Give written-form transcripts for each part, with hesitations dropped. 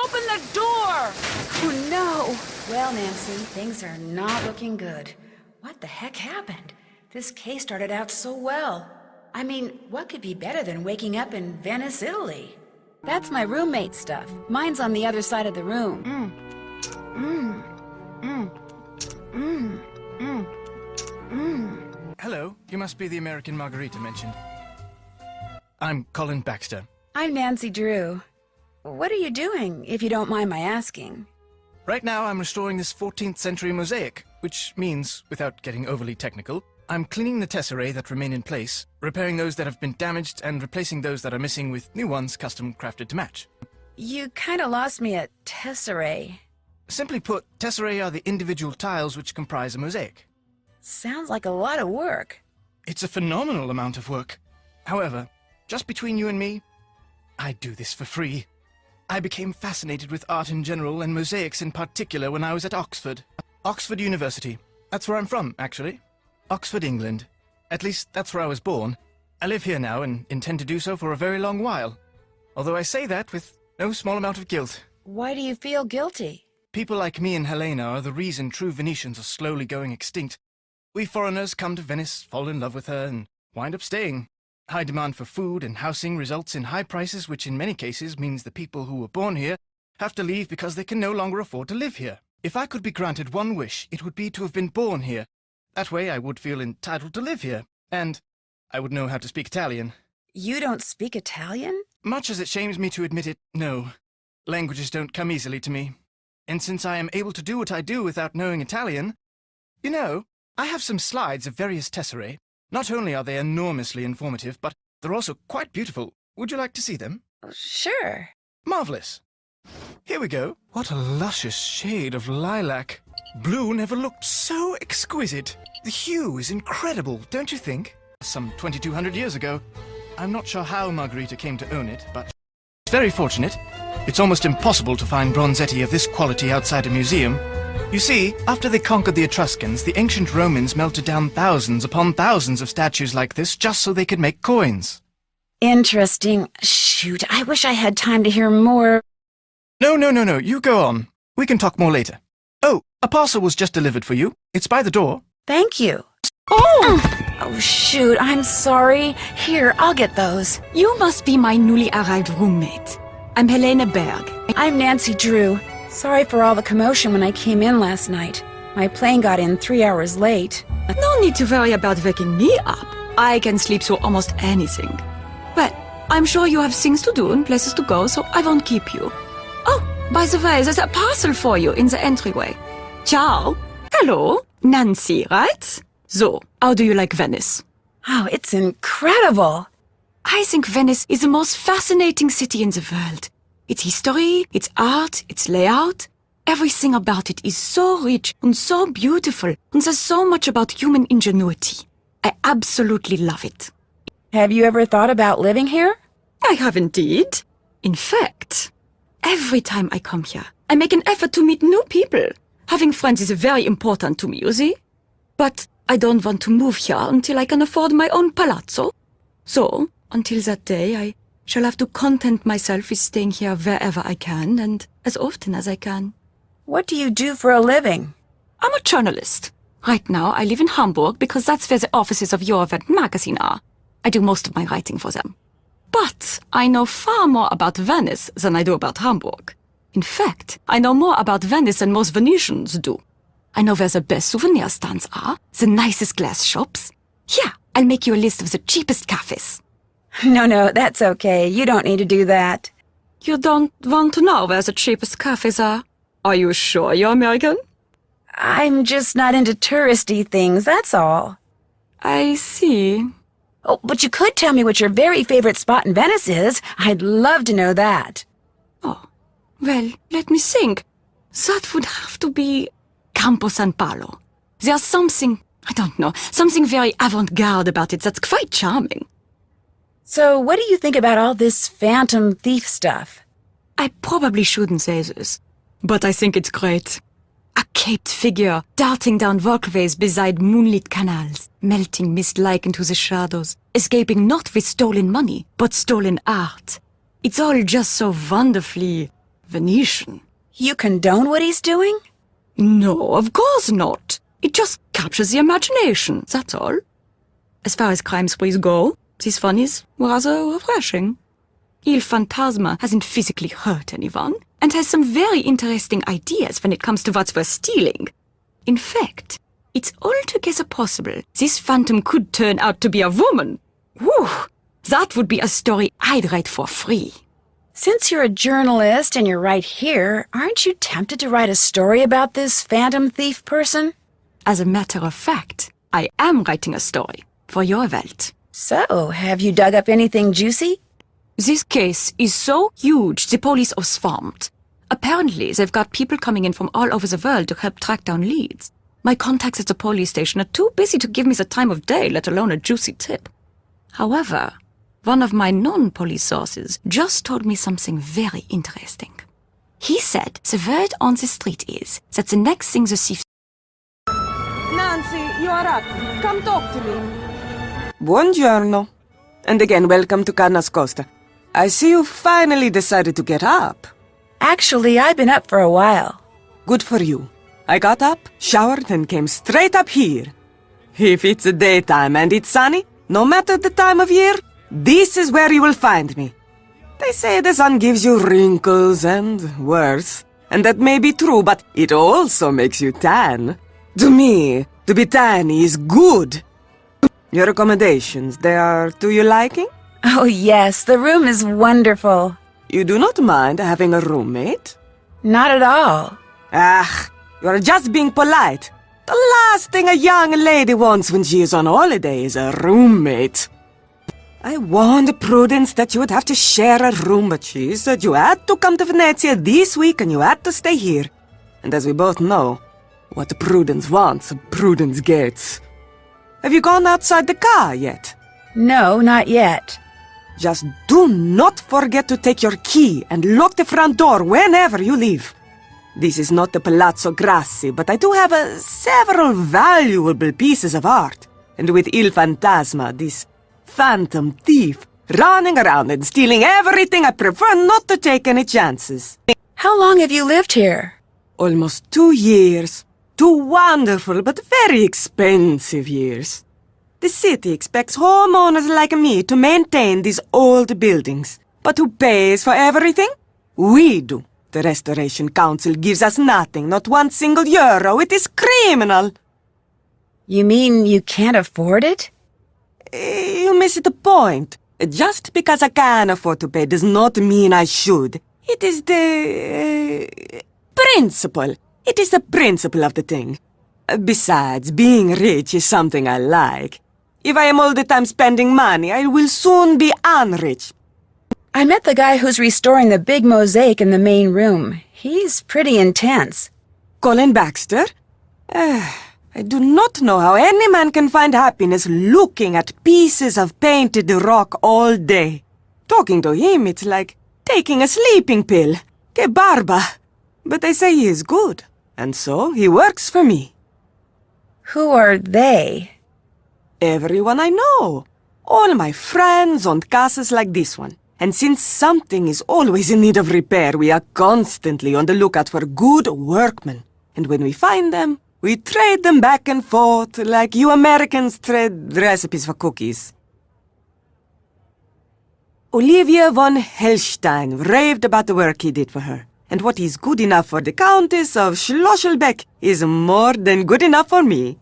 Open the door! Oh, no! Well, Nancy, things are not looking good. What the heck happened? This case started out so well. I mean, what could be better than waking up in Venice, Italy? That's my roommate's stuff. Mine's on the other side of the room. Hello, you must be the American Margarita mentioned. I'm Colin Baxter. I'm Nancy Drew. What are you doing, if you don't mind my asking? Right now I'm restoring this 14th century mosaic, which means, without getting overly technical, I'm cleaning the tesserae that remain in place, repairing those that have been damaged, and replacing those that are missing with new ones custom crafted to match. You kinda lost me at tesserae. Simply put, tesserae are the individual tiles which comprise a mosaic. Sounds like a lot of work. It's a phenomenal amount of work. However, just between you and me, I do this for free. I became fascinated with art in general and mosaics in particular when I was at Oxford. Oxford University. That's where I'm from, actually. Oxford, England. At least, that's where I was born. I live here now and intend to do so for a very long while. Although I say that with no small amount of guilt. Why do you feel guilty? People like me and Helena are the reason true Venetians are slowly going extinct. We foreigners come to Venice, fall in love with her, and wind up staying. High demand for food and housing results in high prices, which in many cases means the people who were born here have to leave because they can no longer afford to live here. If I could be granted one wish, it would be to have been born here. That way I would feel entitled to live here, and I would know how to speak Italian. You don't speak Italian? Much as it shames me to admit it, no. Languages don't come easily to me. And since I am able to do what I do without knowing Italian, you know, I have some slides of various tesserae. Not only are they enormously informative, but they're also quite beautiful. Would you like to see them? Sure. Marvelous. Here we go. What a luscious shade of lilac. Blue never looked so exquisite. The hue is incredible, don't you think? Some 2,200 years ago. I'm not sure how Margherita came to own it, but it's very fortunate. It's almost impossible to find bronzetti of this quality outside a museum. You see, after they conquered the Etruscans, the ancient Romans melted down thousands upon thousands of statues like this just so they could make coins. Interesting. Shoot, I wish I had time to hear more. No, you go on. We can talk more later. Oh, a parcel was just delivered for you. It's by the door. Thank you. Oh! Oh, shoot, I'm sorry. Here, I'll get those. You must be my newly arrived roommate. I'm Helena Berg. I'm Nancy Drew. Sorry for all the commotion when I came in last night. My plane got in 3 hours late. No need to worry about waking me up. I can sleep through almost anything. Well, I'm sure you have things to do and places to go, so I won't keep you. Oh, by the way, there's a parcel for you in the entryway. Ciao. Hello. Nancy, right? So, how do you like Venice? Oh, it's incredible. I think Venice is the most fascinating city in the world. Its history, its art, its layout, everything about it is so rich and so beautiful, and there's so much about human ingenuity. I absolutely love it. Have you ever thought about living here? I have indeed. In fact, every time I come here, I make an effort to meet new people. Having friends is very important to me, you see? But I don't want to move here until I can afford my own palazzo. So, until that day, I shall have to content myself with staying here wherever I can and as often as I can. What do you do for a living? I'm a journalist. Right now, I live in Hamburg because that's where the offices of Eurovet magazine are. I do most of my writing for them. But I know far more about Venice than I do about Hamburg. In fact, I know more about Venice than most Venetians do. I know where the best souvenir stands are, the nicest glass shops. Here, I'll make you a list of the cheapest cafes. No, that's okay. You don't need to do that. You don't want to know where the cheapest cafes are? Are you sure you're American? I'm just not into touristy things, that's all. I see. Oh, but you could tell me what your very favorite spot in Venice is. I'd love to know that. Oh, well, let me think. That would have to be Campo San Paolo. There's something, I don't know, something very avant-garde about it that's quite charming. So what do you think about all this phantom thief stuff? I probably shouldn't say this, but I think it's great. A caped figure darting down walkways beside moonlit canals, melting mist-like into the shadows, escaping not with stolen money, but stolen art. It's all just so wonderfully Venetian. You condone what he's doing? No, of course not. It just captures the imagination, that's all. As far as crime sprees go, this one is rather refreshing. Il Fantasma hasn't physically hurt anyone, and has some very interesting ideas when it comes to what's worth stealing. In fact, it's altogether possible this phantom could turn out to be a woman. Whew! That would be a story I'd write for free. Since you're a journalist and you're right here, aren't you tempted to write a story about this phantom thief person? As a matter of fact, I am writing a story for your Welt. So, have you dug up anything juicy? This case is so huge the police are swamped. Apparently, they've got people coming in from all over the world to help track down leads. My contacts at the police station are too busy to give me the time of day, let alone a juicy tip. However, one of my non-police sources just told me something very interesting. He said the word on the street is that the next thing the thief... Nancy, you are up. Come talk to me. Buongiorno. And again, welcome to Costa. I see you finally decided to get up. Actually, I've been up for a while. Good for you. I got up, showered, and came straight up here. If it's the daytime and it's sunny, no matter the time of year, this is where you will find me. They say the sun gives you wrinkles and worse, and that may be true, but it also makes you tan. To me, to be tan is good. Your accommodations, they are to your liking? Oh yes, the room is wonderful. You do not mind having a roommate? Not at all. Ah, you are just being polite. The last thing a young lady wants when she is on holiday is a roommate. I warned Prudence that you would have to share a room, but she said you had to come to Venezia this week and you had to stay here. And as we both know, what Prudence wants, Prudence gets. Have you gone outside the car yet? No, not yet. Just do not forget to take your key and lock the front door whenever you leave. This is not the Palazzo Grassi, but I do have several valuable pieces of art. And with Il Fantasma, this phantom thief, running around and stealing everything, I prefer not to take any chances. How long have you lived here? Almost 2 years. 2 wonderful but very expensive years. The city expects homeowners like me to maintain these old buildings. But who pays for everything? We do. The Restoration Council gives us nothing, not one single euro. It is criminal. You mean you can't afford it? You miss the point. Just because I can afford to pay does not mean I should. It is the principle. It is the principle of the thing. Besides, being rich is something I like. If I am all the time spending money, I will soon be unrich. I met the guy who's restoring the big mosaic in the main room. He's pretty intense. Colin Baxter? I do not know how any man can find happiness looking at pieces of painted rock all day. Talking to him, it's like taking a sleeping pill. Que barba! But they say he is good, and so he works for me. Who are they? Everyone I know. All my friends own castles like this one. And since something is always in need of repair, we are constantly on the lookout for good workmen. And when we find them, we trade them back and forth like you Americans trade recipes for cookies. Olivia von Hellstein raved about the work he did for her. And what is good enough for the Countess of Schlosselbeck is more than good enough for me.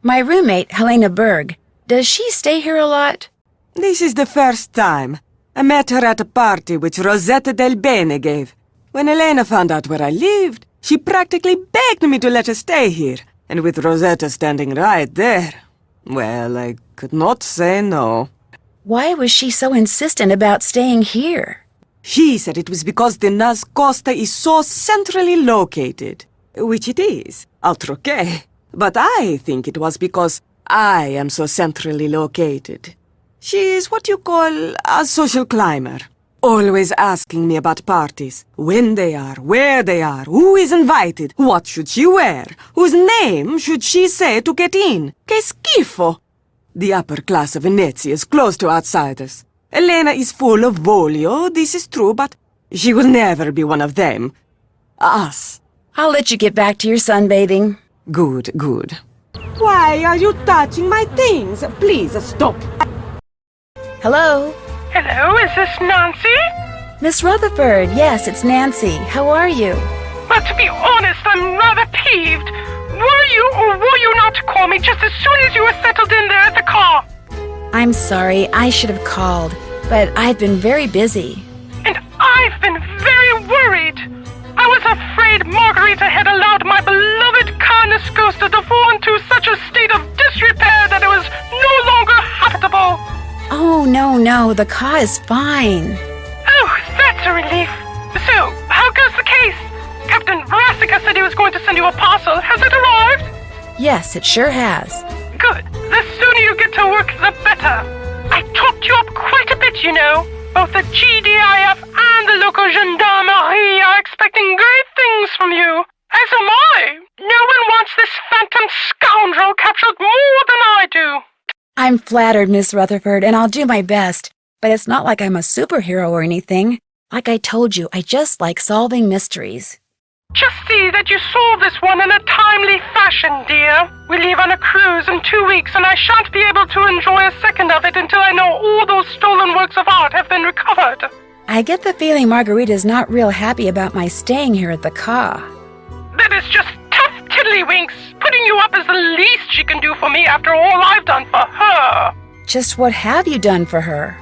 My roommate, Helena Berg. Does she stay here a lot? This is the first time. I met her at a party which Rosetta Del Bene gave. When Elena found out where I lived, she practically begged me to let her stay here. And with Rosetta standing right there, well, I could not say no. Why was she so insistent about staying here? She said it was because the Nas Costa is so centrally located. Which it is, outroché. But I think it was because I am so centrally located. She is what you call a social climber. Always asking me about parties. When they are, where they are, who is invited, what should she wear, whose name should she say to get in. Che schifo! The upper class of Venezia is closed to outsiders. Elena is full of voglio, this is true, but She will never be one of them. Us. I'll let you get back to your sunbathing. Good, good. Why are you touching my things? Please stop. Hello? Hello, is this Nancy? Miss Rutherford, yes, it's Nancy. How are you? Well, to be honest, I'm rather peeved. Were you or were you not to call me just as soon as you were settled in there at the car? I'm sorry, I should have called, but I've been very busy. And I've been very worried. I was afraid Margarita had allowed my beloved Kindness Coaster to fall into such a state of disrepair that it was no longer habitable. Oh, no, the car is fine. Oh, that's a relief. So, how goes the case? Captain Brassica said he was going to send you a parcel. Has it arrived? Yes, it sure has. Good. The sooner you get to work, the better. I talked you up quite a bit, you know. Both the GDIF and the local gendarmerie are expecting great things from you. As am I. No one wants this phantom scoundrel captured more than I do. I'm flattered, Miss Rutherford, and I'll do my best. But it's not like I'm a superhero or anything. Like I told you, I just like solving mysteries. Just see that you solve this one in a timely fashion, dear. We leave on a cruise in 2 weeks, and I shan't be able to enjoy a second of it until I know all those stolen works of art have been recovered. I get the feeling Margarita's not real happy about my staying here at the car. That is just tough tiddlywinks, putting you up is the least she can do for me after all I've done for her. Just what have you done for her?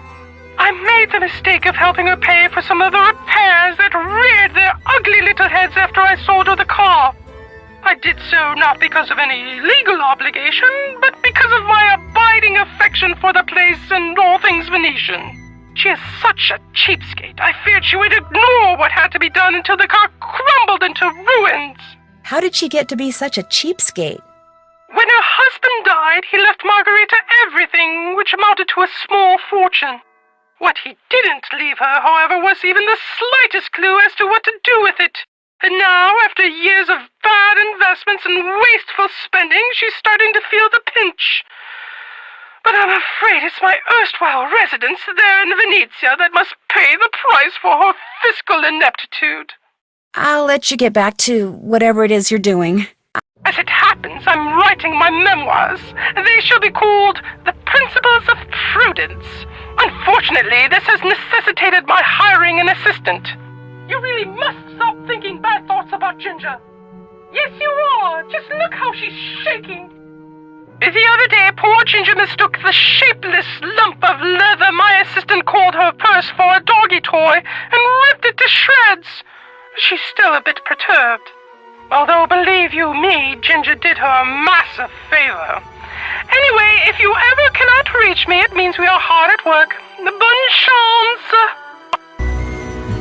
I made the mistake of helping her pay for some of the repairs that reared their ugly little heads after I sold her the car. I did so not because of any legal obligation, but because of my abiding affection for the place and all things Venetian. She is such a cheapskate, I feared she would ignore what had to be done until the car crumbled into ruins. How did she get to be such a cheapskate? When her husband died, he left Margarita everything, which amounted to a small fortune. What he didn't leave her, however, was even the slightest clue as to what to do with it. And now, after years of bad investments and wasteful spending, she's starting to feel the pinch. But I'm afraid it's my erstwhile residence there in Venezia that must pay the price for her fiscal ineptitude. I'll let you get back to whatever it is you're doing. As it happens, I'm writing my memoirs. They shall be called The Principles of Prudence. Unfortunately, this has necessitated my hiring an assistant. You really must stop thinking bad thoughts about Ginger. Yes, you are. Just look how she's shaking. The other day, poor Ginger mistook the shapeless lump of leather my assistant called her purse for a doggy toy and ripped it to shreds. She's still a bit perturbed. Although, believe you me, Ginger did her a massive favor. Anyway, if you ever cannot reach me, it means we are hard at work. Bonne chance!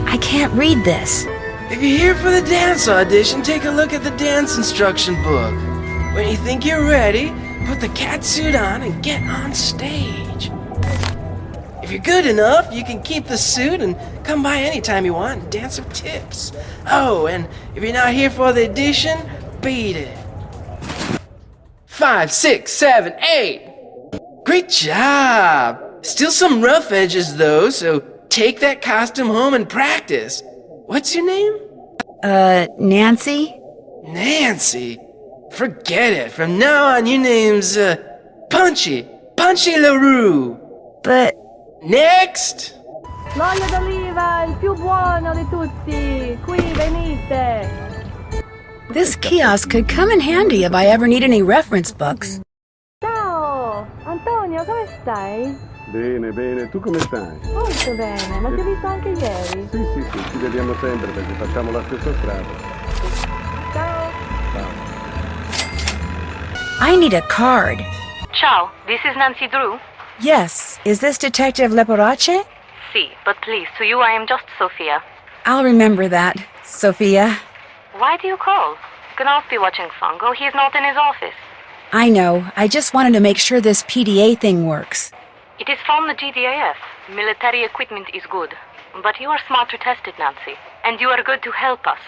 I can't read this. If you're here for the dance audition, take a look at the dance instruction book. When you think you're ready, put the catsuit on and get on stage. If you're good enough, you can keep the suit and come by anytime you want and dance some tips. Oh, and if you're not here for the audition, beat it. 5, 6, 7, 8. Great job! Still some rough edges though, so take that costume home and practice. What's your name? Nancy? Nancy? Forget it. From now on, your name's, Punchy LaRue. But Next! L'olio d'oliva, il più buono di tutti. Qui venite. this kiosk could come in handy if I ever need any reference books. Ciao, Antonio, come stai? Bene, bene, tu come stai? Molto bene, ma ti ho visto anche ieri. Sì, ci vediamo sempre perché facciamo la stessa strada. Ciao. I need a card. Ciao, this is Nancy Drew. Yes, is this Detective Leporace? Si, but please, to you I am just Sophia. I'll remember that, Sophia. Why do you call? You can also be watching Fongo. He is not in his office. I know, I just wanted to make sure this PDA thing works. It is from the GDAF. Military equipment is good. But you are smart to test it, Nancy. And you are good to help us.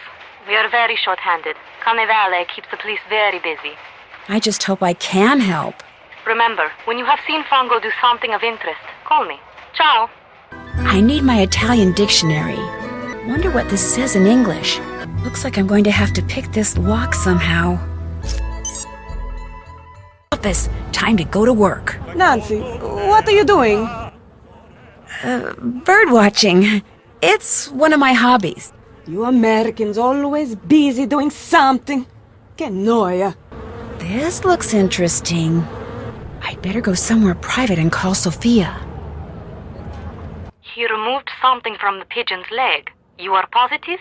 We are very short-handed. Carnevale keeps the police very busy. I just hope I can help. Remember, when you have seen Fongo do something of interest, call me. Ciao! I need my Italian dictionary. Wonder what this says in English. Looks like I'm going to have to pick this lock somehow. Office, time to go to work. Nancy, what are you doing? Bird watching. It's one of my hobbies. You Americans always busy doing something. Que noia. This looks interesting. I'd better go somewhere private and call Sophia. He removed something from the pigeon's leg. You are positive?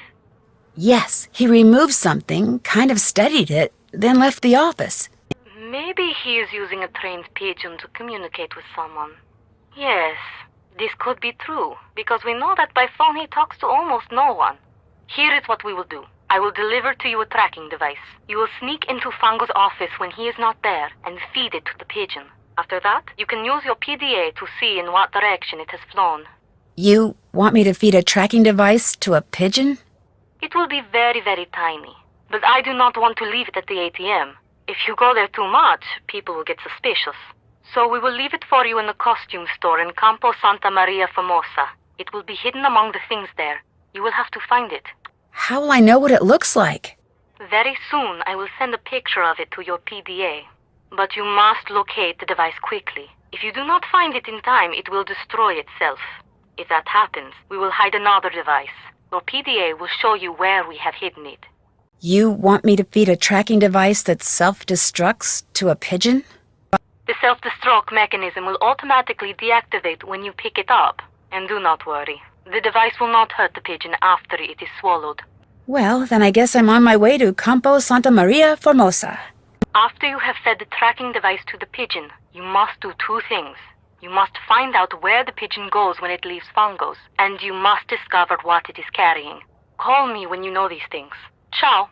Yes, he removed something, kind of studied it, then left the office. Maybe he is using a trained pigeon to communicate with someone. Yes, this could be true, because we know that by phone he talks to almost no one. Here is what we will do. I will deliver to you a tracking device. You will sneak into Fango's office when he is not there and feed it to the pigeon. After that, you can use your PDA to see in what direction it has flown. You want me to feed a tracking device to a pigeon? It will be very, very tiny. But I do not want to leave it at the ATM. If you go there too much, people will get suspicious. So we will leave it for you in the costume store in Campo Santa Maria Formosa. It will be hidden among the things there. You will have to find it. How will I know what it looks like? Very soon, I will send a picture of it to your PDA. But you must locate the device quickly. If you do not find it in time, it will destroy itself. If that happens, we will hide another device. Your PDA will show you where we have hidden it. You want me to feed a tracking device that self-destructs to a pigeon? The self-destruct mechanism will automatically deactivate when you pick it up. And do not worry. The device will not hurt the pigeon after it is swallowed. Well, then I guess I'm on my way to Campo Santa Maria Formosa. After you have fed the tracking device to the pigeon, you must do two things. You must find out where the pigeon goes when it leaves Fango's, and you must discover what it is carrying. Call me when you know these things. Ciao.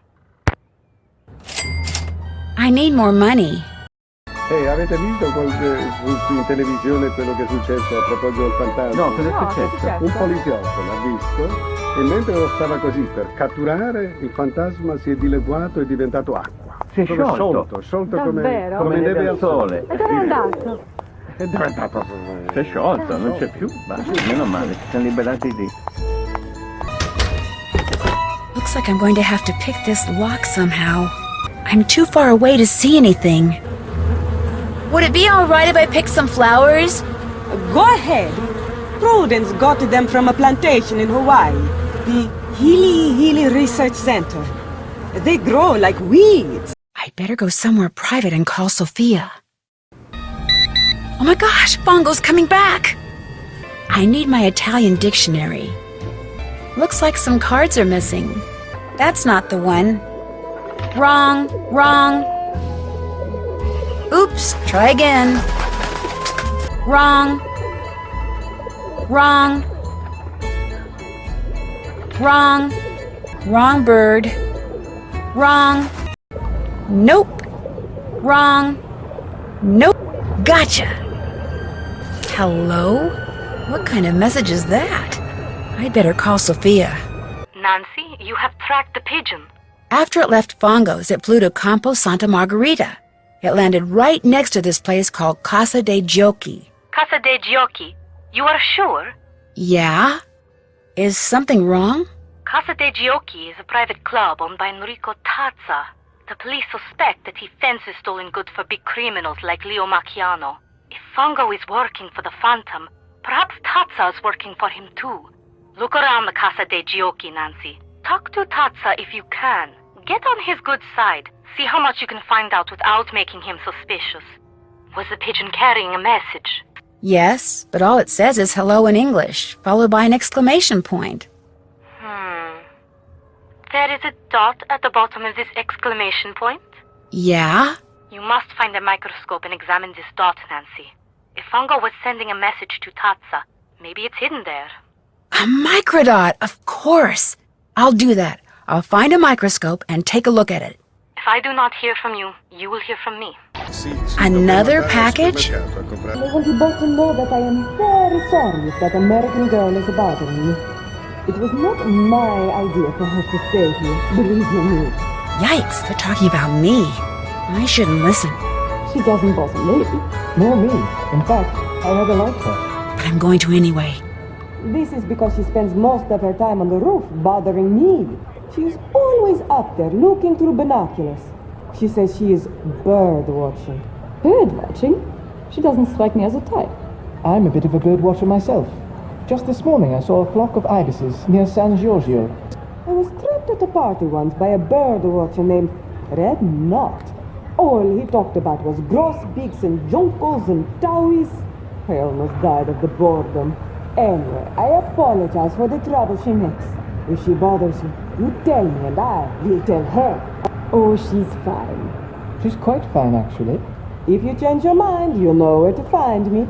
I need more money. Ehi, avete visto in televisione quello che è successo a proposito del fantasma? No, cosa è successo? Un poliziotto l'ha visto e mentre lo stava così per catturare, il fantasma si è dileguato e è diventato acqua. Si è sciolto. Sciolto Davvero? come neve al sole. E dove è andato? È diventato... Si è sciolto, non c'è più. Basta, meno male, si sono liberati lì. Looks like I'm going to have to pick this lock somehow. I'm too far away to see anything. Would it be all right if I picked some flowers? Go ahead. Prudence got them from a plantation in Hawaii. The Hili Research Center. They grow like weeds. I'd better go somewhere private and call Sophia. Oh my gosh, Bongo's coming back! I need my Italian dictionary. Looks like some cards are missing. That's not the one. Wrong, wrong. Oops, try again. Wrong. Wrong. Wrong. Wrong bird. Wrong. Nope. Wrong. Nope. Gotcha. Hello? What kind of message is that? I'd better call Sophia. Nancy, you have tracked the pigeon. After it left Fongo's, it flew to Campo Santa Margherita. It landed right next to this place called Casa dei Giochi. Casa dei Giochi. You are sure? Yeah? Is something wrong? Casa dei Giochi is a private club owned by Enrico Tazza. The police suspect that he fences stolen goods for big criminals like Leo Macchiano. If Fango is working for the Phantom, perhaps Tazza is working for him too. Look around the Casa dei Giochi, Nancy. Talk to Tazza if you can. Get on his good side. See how much you can find out without making him suspicious. Was the pigeon carrying a message? Yes, but all it says is hello in English, followed by an exclamation point. There is a dot at the bottom of this exclamation point. Yeah? You must find a microscope and examine this dot, Nancy. If Fango was sending a message to Tazza, maybe it's hidden there. A microdot, of course. I'll do that. I'll find a microscope and take a look at it. If I do not hear from you, you will hear from me. Another package? I want you both to know that I am very sorry if that American girl is bothering you. It was not my idea for her to stay here, believe you me. Yikes, they're talking about me. I shouldn't listen. She doesn't bother me, nor me. In fact, I rather like her. But I'm going to anyway. This is because she spends most of her time on the roof bothering me. She is always up there looking through binoculars. She says she is bird watching. Bird watching? She doesn't strike me as a type. I'm a bit of a bird watcher myself. Just this morning I saw a flock of ibises near San Giorgio. I was trapped at a party once by a bird watcher named Red Knot. All he talked about was grosbeaks and juncos and towies. I almost died of the boredom. Anyway, I apologize for the trouble she makes. If she bothers you, you tell me and I will tell her. Oh, she's fine. She's quite fine, actually. If you change your mind, you'll know where to find me.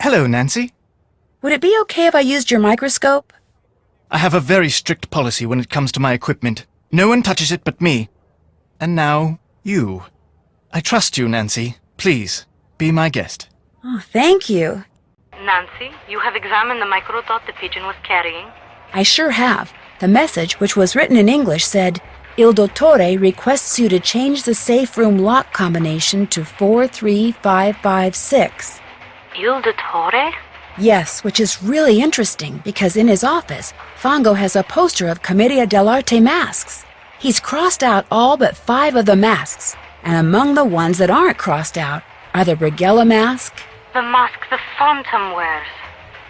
Hello, Nancy. Would it be okay if I used your microscope? I have a very strict policy when it comes to my equipment. No one touches it but me. And now, you. I trust you, Nancy. Please, be my guest. Oh, thank you. Nancy, you have examined the microdot the pigeon was carrying? I sure have. The message, which was written in English, said, Il Dottore requests you to change the safe room lock combination to 43556. Il Dottore? Yes, which is really interesting because in his office, Fongo has a poster of Commedia dell'arte masks. He's crossed out all but 5 of the masks, and among the ones that aren't crossed out are the Brighella mask. The mask the Phantom wears.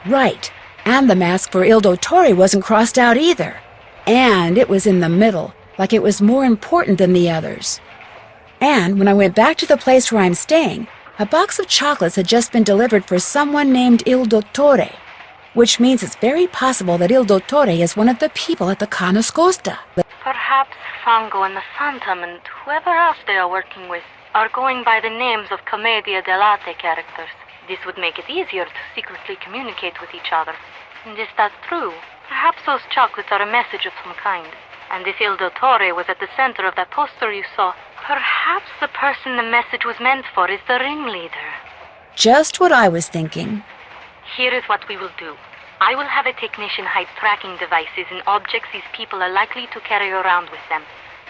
Right, and the mask for Il Dottore wasn't crossed out either. And it was in the middle, like it was more important than the others. And when I went back to the place where I'm staying, a box of chocolates had just been delivered for someone named Il Dottore, which means it's very possible that Il Dottore is one of the people at the Ca' Nascosta. Perhaps Fango and the Phantom and whoever else they are working with are going by the names of Commedia dell'arte characters. This would make it easier to secretly communicate with each other. And if that's true, perhaps those chocolates are a message of some kind. And if Il Dottore was at the center of that poster you saw, perhaps the person the message was meant for is the ringleader. Just what I was thinking. Here is what we will do. I will have a technician hide tracking devices in objects these people are likely to carry around with them.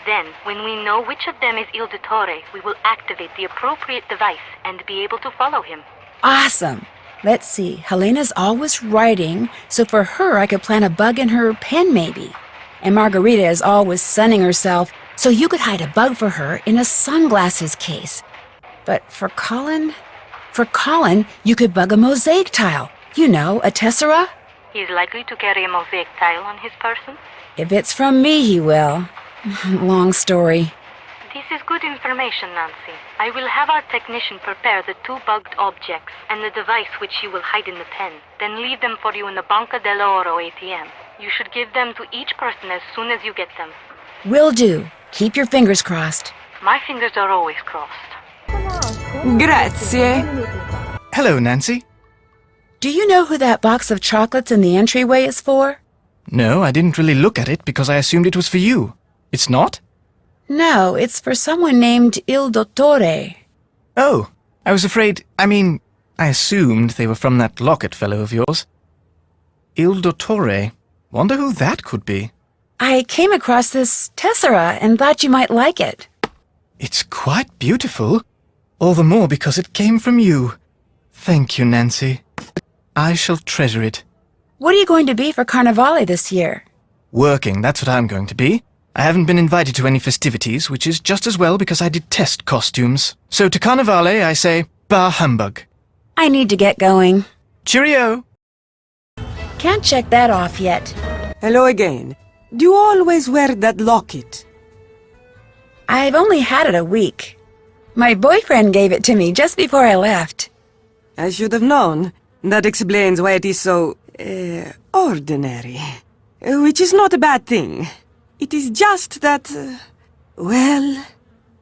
Then, when we know which of them is Il Dottore, we will activate the appropriate device and be able to follow him. Awesome! Let's see, Helena's always writing, so for her I could plant a bug in her pen maybe. And Margarita is always sunning herself, so you could hide a bug for her in a sunglasses case. But for Colin, you could bug a mosaic tile. You know, a tessera? He's likely to carry a mosaic tile on his person. If it's from me, he will. Long story. This is good information, Nancy. I will have our technician prepare the 2 bugged objects and the device which you will hide in the pen, then leave them for you in the Banca dell'Oro ATM. You should give them to each person as soon as you get them. Will do. Keep your fingers crossed. My fingers are always crossed. Grazie. Hello, Nancy. Do you know who that box of chocolates in the entryway is for? No, I didn't really look at it because I assumed it was for you. It's not? No, it's for someone named Il Dottore. Oh, I assumed they were from that locket fellow of yours. Il Dottore. Wonder who that could be. I came across this tessera and thought you might like it. It's quite beautiful. All the more because it came from you. Thank you, Nancy. I shall treasure it. What are you going to be for Carnevale this year? Working, that's what I'm going to be. I haven't been invited to any festivities, which is just as well because I detest costumes. So to Carnevale, I say, bah humbug. I need to get going. Cheerio! Can't check that off yet. Hello again. Do you always wear that locket? I've only had it a week. My boyfriend gave it to me just before I left. I should have known. That explains why it is so, ordinary. Which is not a bad thing. It is just that, well,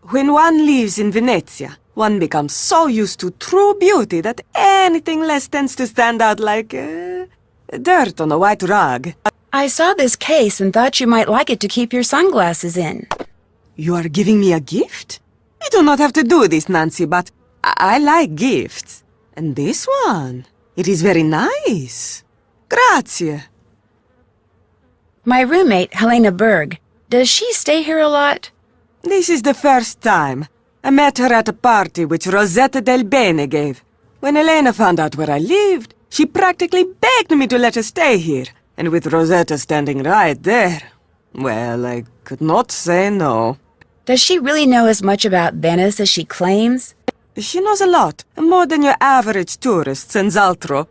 when one lives in Venezia, one becomes so used to true beauty that anything less tends to stand out like, dirt on a white rug. I saw this case and thought you might like it to keep your sunglasses in. You are giving me a gift? You do not have to do this, Nancy, but I like gifts. And this one, it is very nice. Grazie. My roommate, Helena Berg, does she stay here a lot? This is the first time. I met her at a party which Rosetta Del Bene gave. When Elena found out where I lived, She practically begged me to let her stay here, and with Rosetta standing right there, well, I could not say no. Does she really know as much about Venice as she claims? She knows a lot, more than your average tourist in Zaltro.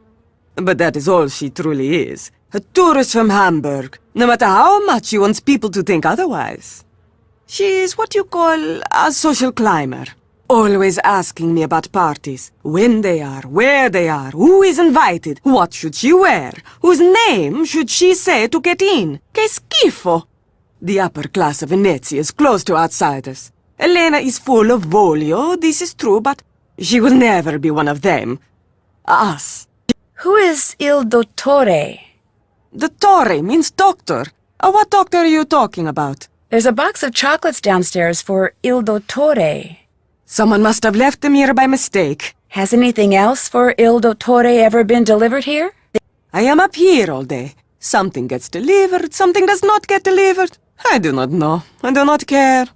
But that is all she truly is. A tourist from Hamburg, no matter how much she wants people to think otherwise. She's what you call a social climber. Always asking me about parties, when they are, where they are, who is invited, what should she wear, whose name should she say to get in. Che schifo! The upper class of Venezia is closed to outsiders. Elena is full of voglio, this is true, but she will never be one of them. Us. Who is Il Dottore? Dottore means doctor. What doctor are you talking about? There's a box of chocolates downstairs for Il Dottore. Someone must have left them here by mistake. Has anything else for Il Dottore ever been delivered here? I am up here all day. Something gets delivered, something does not get delivered. I do not know. I do not care.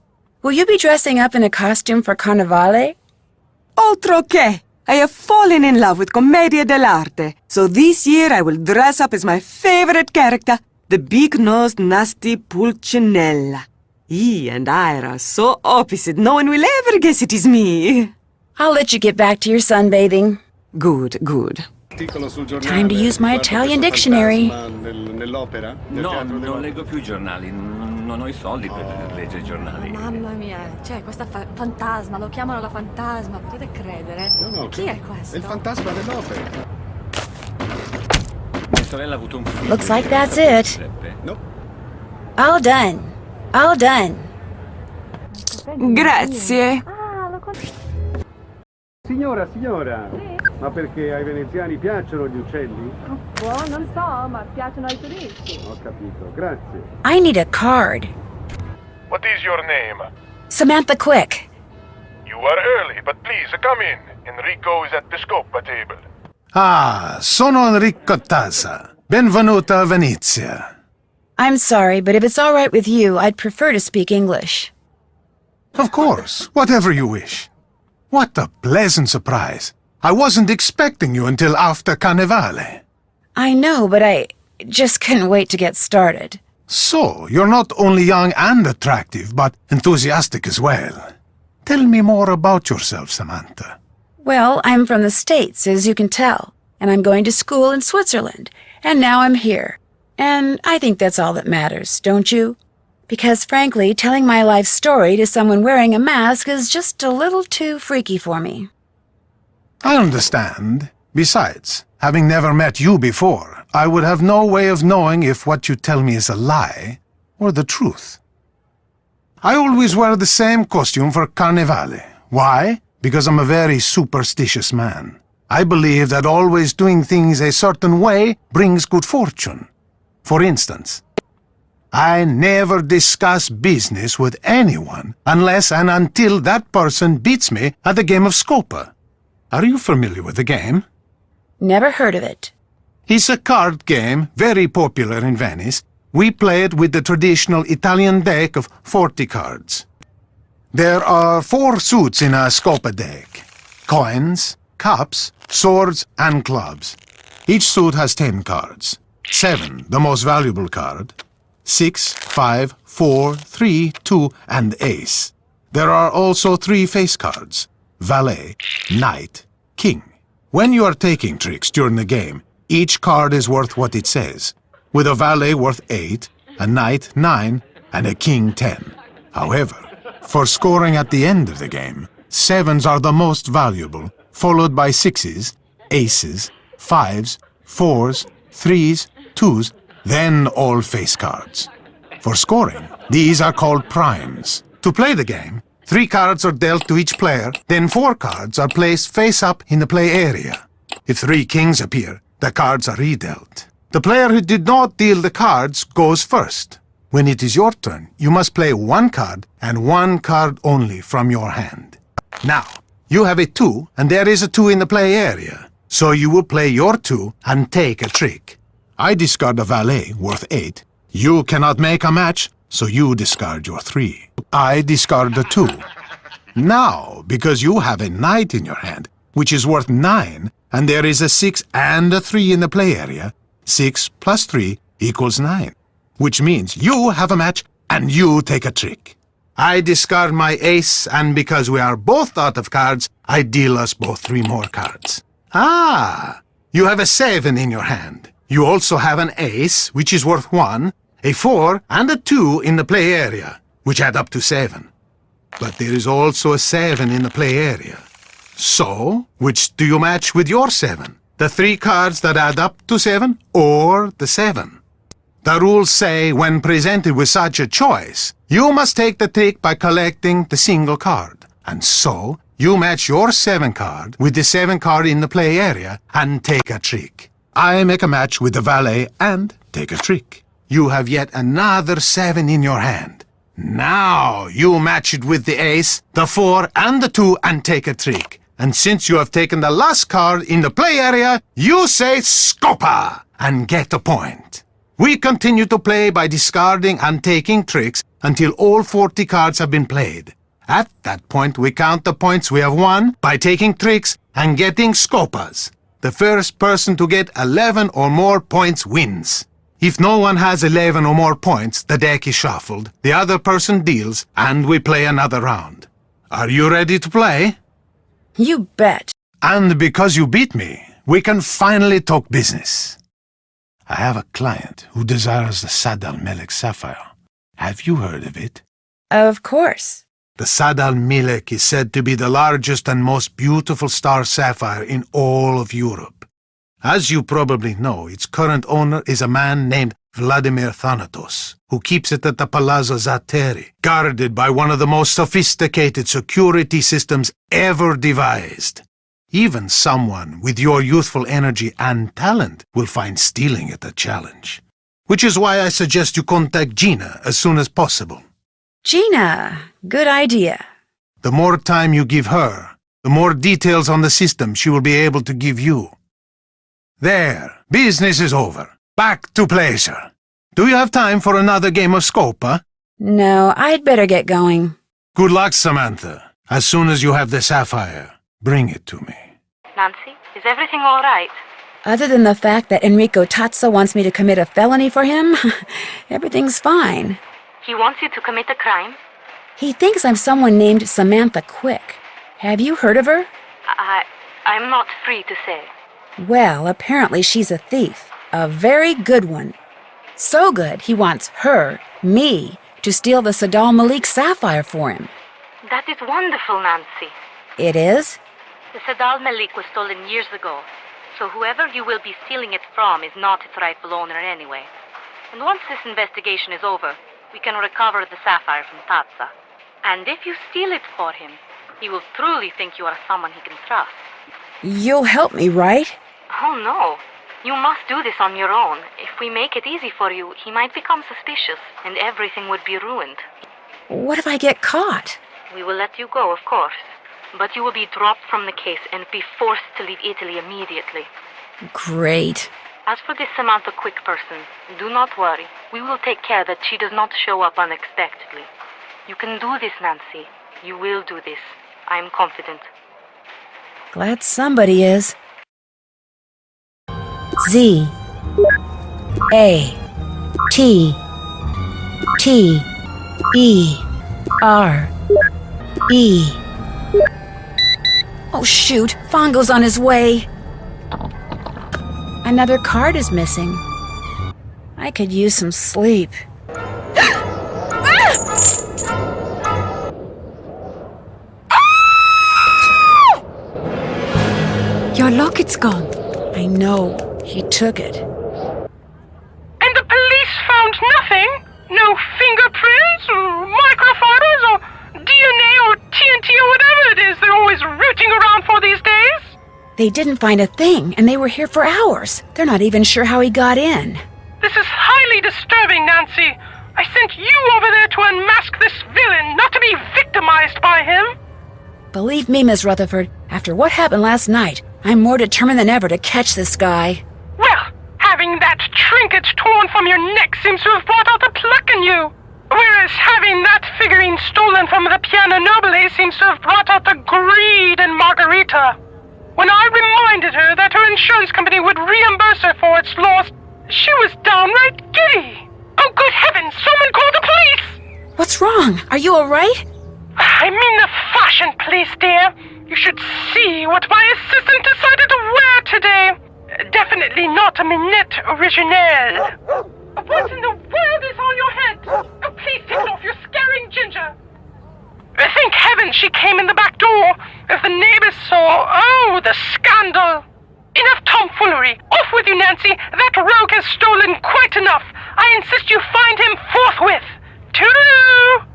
Will you be dressing up in a costume for Carnevale? Altro che! I have fallen in love with Commedia dell'arte. So this year I will dress up as my favorite character, the big-nosed, nasty Pulcinella. He and I are so opposite, no one will ever guess it is me. I'll let you get back to your sunbathing. Good, good. Time to use my Italian dictionary. No, non leggo più giornali. Non ho I soldi per leggere giornali. Mamma mia, cioè questa fantasma, lo chiamano la fantasma, potete credere? No, chi è questo? È il fantasma dell'opera. Mia sorella ha avuto un figlio. Looks like that's it. No. All done. All done. Grazie. Signora, ma perché ai veneziani piacciono gli uccelli? Boh, non so, ma piacciono ai turisti. Ho capito, grazie. I need a card. What is your name? Samantha Quick. You are early, but please come in. Enrico is at the scopa table. Ah, sono Enrico Tazza. Benvenuta a Venezia. I'm sorry, but if it's all right with you, I'd prefer to speak English. Of course, whatever you wish. What a pleasant surprise. I wasn't expecting you until after Carnevale. I know, but I just couldn't wait to get started. So, you're not only young and attractive, but enthusiastic as well. Tell me more about yourself, Samantha. Well, I'm from the States, as you can tell, and I'm going to school in Switzerland, and now I'm here. And I think that's all that matters, don't you? Because, frankly, telling my life story to someone wearing a mask is just a little too freaky for me. I understand. Besides, having never met you before, I would have no way of knowing if what you tell me is a lie or the truth. I always wear the same costume for Carnevale. Why? Because I'm a very superstitious man. I believe that always doing things a certain way brings good fortune. For instance, I never discuss business with anyone unless and until that person beats me at the game of Scopa. Are you familiar with the game? Never heard of it. It's a card game, very popular in Venice. We play it with the traditional Italian deck of 40 cards. There are 4 suits in a Scopa deck: coins, cups, swords, and clubs. Each suit has 10 cards. 7, the most valuable card. 6, 5, 4, 3, 2, and ace. There are also 3 face cards: valet, knight, king. When you are taking tricks during the game, each card is worth what it says, with a valet worth 8, a knight 9, and a king 10. However, for scoring at the end of the game, 7s are the most valuable, followed by 6s, aces, 5s, 4s, 3s, 2s, then all face cards. For scoring, these are called primes. To play the game, 3 cards are dealt to each player, then 4 cards are placed face up in the play area. If 3 kings appear, the cards are redealt. The player who did not deal the cards goes first. When it is your turn, you must play 1 card and 1 card only from your hand. Now, you have a 2 and there is a 2 in the play area. So you will play your 2 and take a trick. I discard a valet worth 8. You cannot make a match, so you discard your 3. I discard the 2. Now, because you have a knight in your hand, which is worth 9, and there is a 6 and a 3 in the play area, 6 plus 3 equals 9, which means you have a match and you take a trick. I discard my ace, and because we are both out of cards, I deal us both 3 more cards. Ah, you have a 7 in your hand. You also have an ace, which is worth 1, a 4 and a 2 in the play area, which add up to 7. But there is also a 7 in the play area. So, which do you match with your 7? The 3 cards that add up to 7 or the 7? The rules say when presented with such a choice, you must take the trick by collecting the single card. And so, you match your 7 card with the 7 card in the play area and take a trick. I make a match with the valet and take a trick. You have yet another 7 in your hand. Now you match it with the ace, the 4 and the 2 and take a trick. And since you have taken the last card in the play area, you say Scopa and get a point. We continue to play by discarding and taking tricks until all 40 cards have been played. At that point, we count the points we have won by taking tricks and getting Scopas. The first person to get 11 or more points wins. If no one has 11 or more points, the deck is shuffled, the other person deals, and we play another round. Are you ready to play? You bet. And because you beat me, we can finally talk business. I have a client who desires the Sad al-Melek sapphire. Have you heard of it? Of course. The Sad al-Melek is said to be the largest and most beautiful star sapphire in all of Europe. As you probably know, its current owner is a man named Vladimir Thanatos, who keeps it at the Palazzo Zateri, guarded by one of the most sophisticated security systems ever devised. Even someone with your youthful energy and talent will find stealing it a challenge. Which is why I suggest you contact Gina as soon as possible. Gina, good idea. The more time you give her, the more details on the system she will be able to give you. There, business is over. Back to pleasure. Do you have time for another game of Scopa? No, I'd better get going. Good luck, Samantha. As soon as you have the sapphire, bring it to me. Nancy, is everything all right? Other than the fact that Enrico Tazza wants me to commit a felony for him, everything's fine. He wants you to commit a crime? He thinks I'm someone named Samantha Quick. Have you heard of her? I'm not free to say. Well, apparently she's a thief. A very good one. So good, he wants her, me, to steal the Sadal Malik sapphire for him. That is wonderful, Nancy. It is? The Sadal Malik was stolen years ago, so whoever you will be stealing it from is not its rightful owner anyway. And once this investigation is over, we can recover the sapphire from Tazza. And if you steal it for him, he will truly think you are someone he can trust. You'll help me, right? Oh, no. You must do this on your own. If we make it easy for you, he might become suspicious, and everything would be ruined. What if I get caught? We will let you go, of course. But you will be dropped from the case and be forced to leave Italy immediately. Great. As for this Samantha Quick person, do not worry. We will take care that she does not show up unexpectedly. You can do this, Nancy. You will do this. I am confident. Glad somebody is. Z A T T E R E. Oh shoot, Fongo's on his way. Another card is missing. I could use some sleep. Your locket's gone. I know. He took it. And the police found nothing? No fingerprints, or microfibers, or DNA, or TNT, or whatever it is they're always rooting around for these days? They didn't find a thing, and they were here for hours. They're not even sure how he got in. This is highly disturbing, Nancy. I sent you over there to unmask this villain, not to be victimized by him. Believe me, Miss Rutherford, after what happened last night, I'm more determined than ever to catch this guy. Well, having that trinket torn from your neck seems to have brought out the pluck in you. Whereas having that figurine stolen from the Piano Nobile seems to have brought out the greed in Margarita. When I reminded her that her insurance company would reimburse her for its loss, she was downright giddy. Oh, good heavens, someone call the police! What's wrong? Are you all right? I mean the fashion police, dear. You should see what my assistant decided to wear today. Definitely not a minette originelle. What in the world is on your head? Oh, please take it off, you're scaring Ginger. Thank heaven she came in the back door. If the neighbors saw, oh, the scandal. Enough tomfoolery. Off with you, Nancy. That rogue has stolen quite enough. I insist you find him forthwith. Toodaloo!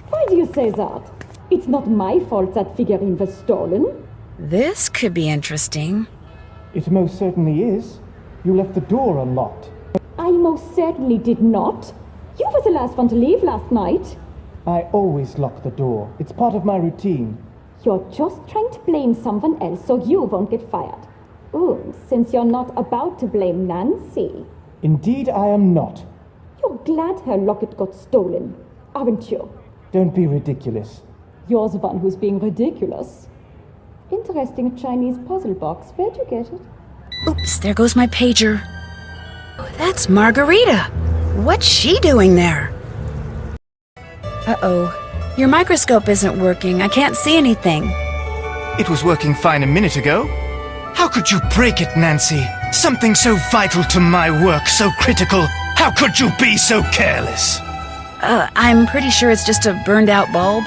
Why do you say that? It's not my fault that figurine was stolen. This could be interesting. It most certainly is. You left the door unlocked. I most certainly did not. You were the last one to leave last night. I always lock the door. It's part of my routine. You're just trying to blame someone else so you won't get fired. Since you're not about to blame Nancy. Indeed, I am not. You're glad her locket got stolen, aren't you? Don't be ridiculous. You're the one who's being ridiculous. Interesting Chinese puzzle box. Where'd you get it? Oops, there goes my pager. Oh, that's Margarita. What's she doing there? Uh-oh. Your microscope isn't working. I can't see anything. It was working fine a minute ago. How could you break it, Nancy? Something so vital to my work, so critical. How could you be so careless? I'm pretty sure it's just a burned out bulb.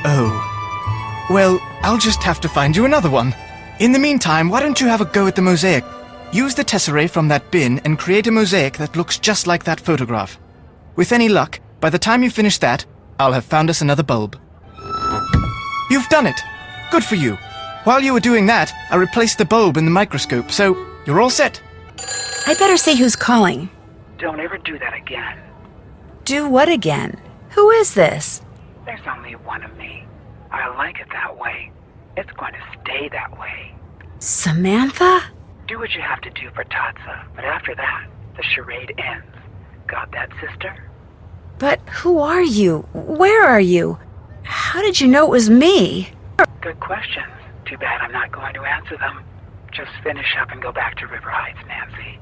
Oh. Well, I'll just have to find you another one. In the meantime, why don't you have a go at the mosaic? Use the tesserae from that bin and create a mosaic that looks just like that photograph. With any luck, by the time you finish that, I'll have found us another bulb. You've done it! Good for you. While you were doing that, I replaced the bulb in the microscope, so you're all set. I'd better see who's calling. Don't ever do that again. Do what again? Who is this? There's only one of me. I like it that way. It's going to stay that way. Samantha? Do what you have to do for Tatsa, but after that, the charade ends. Got that, sister? But who are you? Where are you? How did you know it was me? Good questions. Too bad I'm not going to answer them. Just finish up and go back to River Heights, Nancy.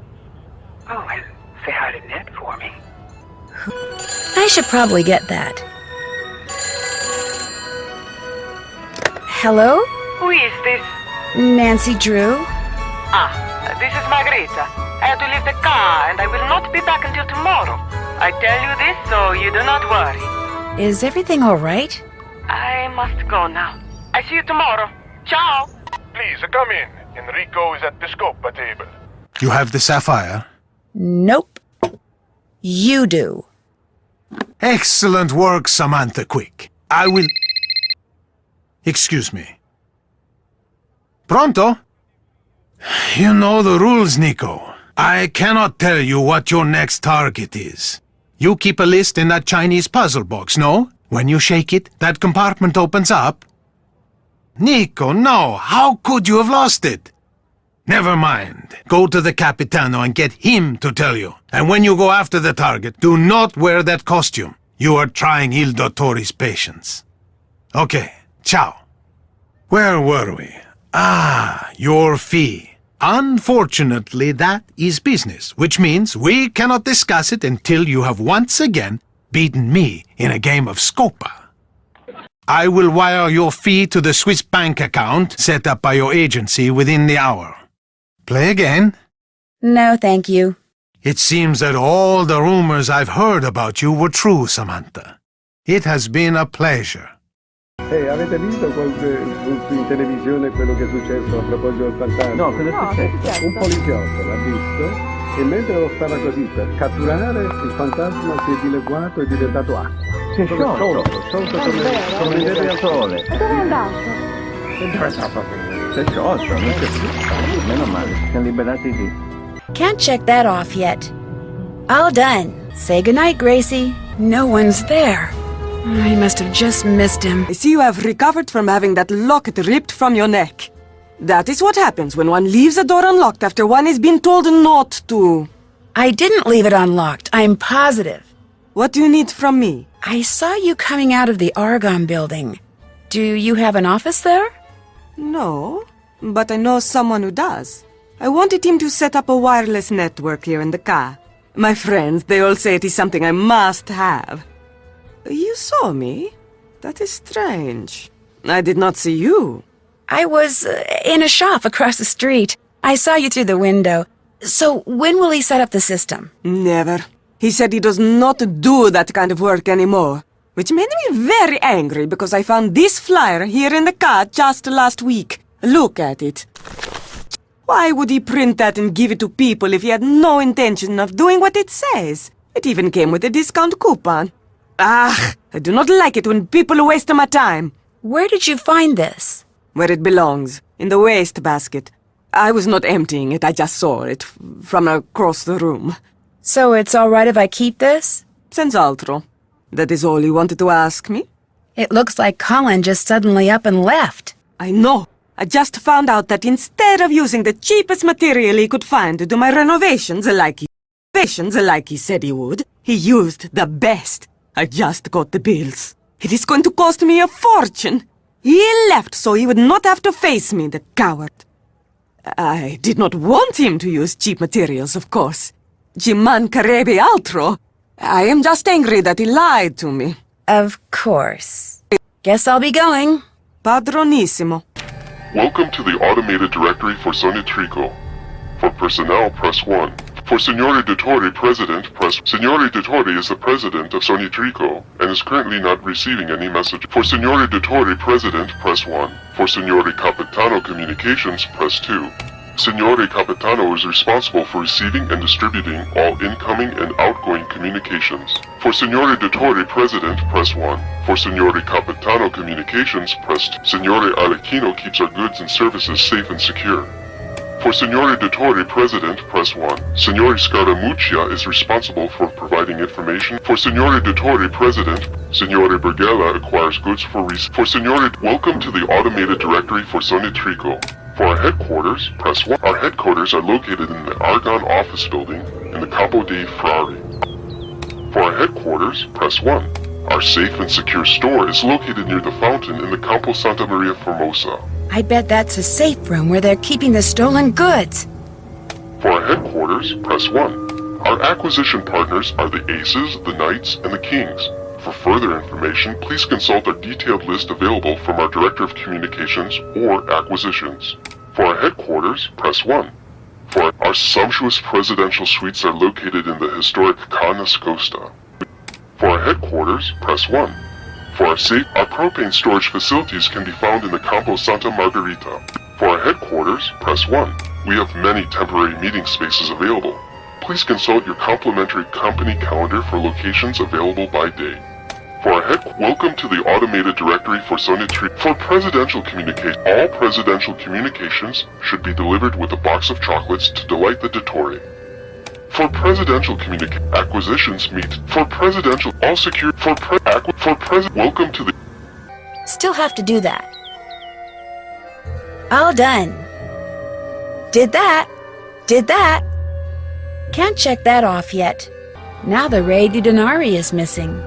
Oh, and say hi to Ned for me. I should probably get that. Hello? Who is this? Nancy Drew? This is Margarita. I had to leave the car and I will not be back until tomorrow. I tell you this so you do not worry. Is everything all right? I must go now. I see you tomorrow. Ciao. Please, come in. Enrico is at the scopa table. You have the sapphire? Nope. You do. Excellent work, Samantha Quick. I will... Excuse me. Pronto? You know the rules, Nico. I cannot tell you what your next target is. You keep a list in that Chinese puzzle box, no? When you shake it, that compartment opens up. Nico, no! How could you have lost it? Never mind. Go to the Capitano and get him to tell you. And when you go after the target, do not wear that costume. You are trying Il Dottore's patience. Okay, ciao. Where were we? Your fee. Unfortunately, that is business, which means we cannot discuss it until you have once again beaten me in a game of Scopa. I will wire your fee to the Swiss bank account set up by your agency within the hour. Play again? No, thank you. It seems that all the rumors I've heard about you were true, Samantha. It has been a pleasure. Avete visto in televisione quello che è successo a proposito del fantasma? No, cosa è successo? Un poliziotto l'ha visto e mentre lo stava così per catturare, il fantasma si è dileguato e è diventato acqua. Si è sciolto come il verde al sole. Dove è andato? Si è sciolto, non c'è più. Meno male, si sono liberati lì. Can't check that off yet. All done. Say goodnight, Gracie. No one's there. I must have just missed him. I see you have recovered from having that locket ripped from your neck. That is what happens when one leaves a door unlocked after one has been told not to. I didn't leave it unlocked. I'm positive. What do you need from me? I saw you coming out of the Argonne building. Do you have an office there? No. but I know someone who does. I wanted him to set up a wireless network here in the car. My friends, they all say it is something I must have. You saw me? That is strange. I did not see you. I was in a shop across the street. I saw you through the window. So when will he set up the system? Never. He said he does not do that kind of work anymore, which made me very angry because I found this flyer here in the car just last week. Look at it. Why would he print that and give it to people if he had no intention of doing what it says? It even came with a discount coupon. Ah, I do not like it when people waste my time. Where did you find this? Where it belongs, in the waste basket. I was not emptying it, I just saw it from across the room. So it's all right if I keep this? Senz'altro. That is all you wanted to ask me? It looks like Colin just suddenly up and left. I know. I just found out that instead of using the cheapest material he could find to do my renovations like he said he would, he used the best. I just got the bills. It is going to cost me a fortune. He left so he would not have to face me, the coward. I did not want him to use cheap materials, of course. Ci mancherebbe altro. I am just angry that he lied to me. Of course. Guess I'll be going. Padronissimo. Welcome to the automated directory for Sonia Trico. For personnel, press 1. For Signore Dottore, President, press... Signore Dottore is the President of Sonia Trico and is currently not receiving any message. For Signore Dottore, President, press 1. For Signore Capitano Communications, press 2. Signore Capitano is responsible for receiving and distributing all incoming and outgoing communications. For Signore Dottore, President, press 1. For Signore Capitano Communications, press 2. Signore Arlecchino keeps our goods and services safe and secure. For Signore Dottore, President, press 1. Signore Scaramuccia is responsible for providing information. For Signore Dottore, President, Signore Bergella acquires goods for For Signore, welcome to the automated directory for Sonia Trico. For our headquarters, press 1. Our headquarters are located in the Argonne office building in the Campo dei Frari. For our headquarters, press 1. Our safe and secure store is located near the fountain in the Campo Santa Maria Formosa. I bet that's a safe room where they're keeping the stolen goods. For our headquarters, press 1. Our acquisition partners are the Aces, the Knights, and the Kings. For further information, please consult our detailed list available from our Director of Communications or Acquisitions. For our headquarters, press 1. For our sumptuous presidential suites are located in the historic Ca' Nascosta. For our headquarters, press 1. For our propane storage facilities can be found in the Campo Santa Margherita. For our headquarters, press 1. We have many temporary meeting spaces available. Please consult your complimentary company calendar for locations available by day. For our welcome to the automated directory for Sonia Trico. For presidential communication, all presidential communications should be delivered with a box of chocolates to delight the Dottore. For presidential acquisitions meet. For presidential, all secure. Welcome to the... Still have to do that. All done. Did that. Did that. Can't check that off yet. Now the Re di Denari is missing.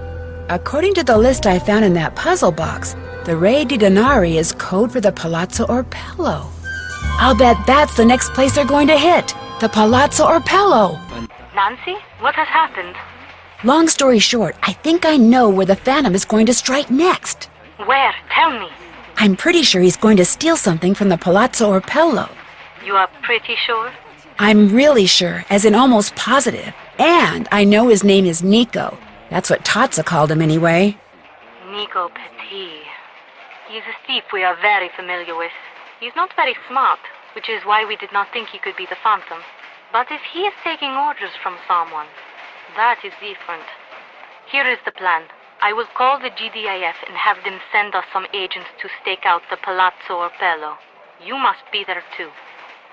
According to the list I found in that puzzle box, the Re di Denari is code for the Palazzo Orpello. I'll bet that's the next place they're going to hit. The Palazzo Orpello. Nancy, what has happened? Long story short, I think I know where the Phantom is going to strike next. Where? Tell me. I'm pretty sure he's going to steal something from the Palazzo Orpello. You are pretty sure? I'm really sure, as in almost positive. And I know his name is Nico. That's what Tazza called him anyway. Nico Petit. He's a thief we are very familiar with. He's not very smart, which is why we did not think he could be the Phantom. But if he is taking orders from someone, that is different. Here is the plan. I will call the GDIF and have them send us some agents to stake out the Palazzo Orpello. You must be there too.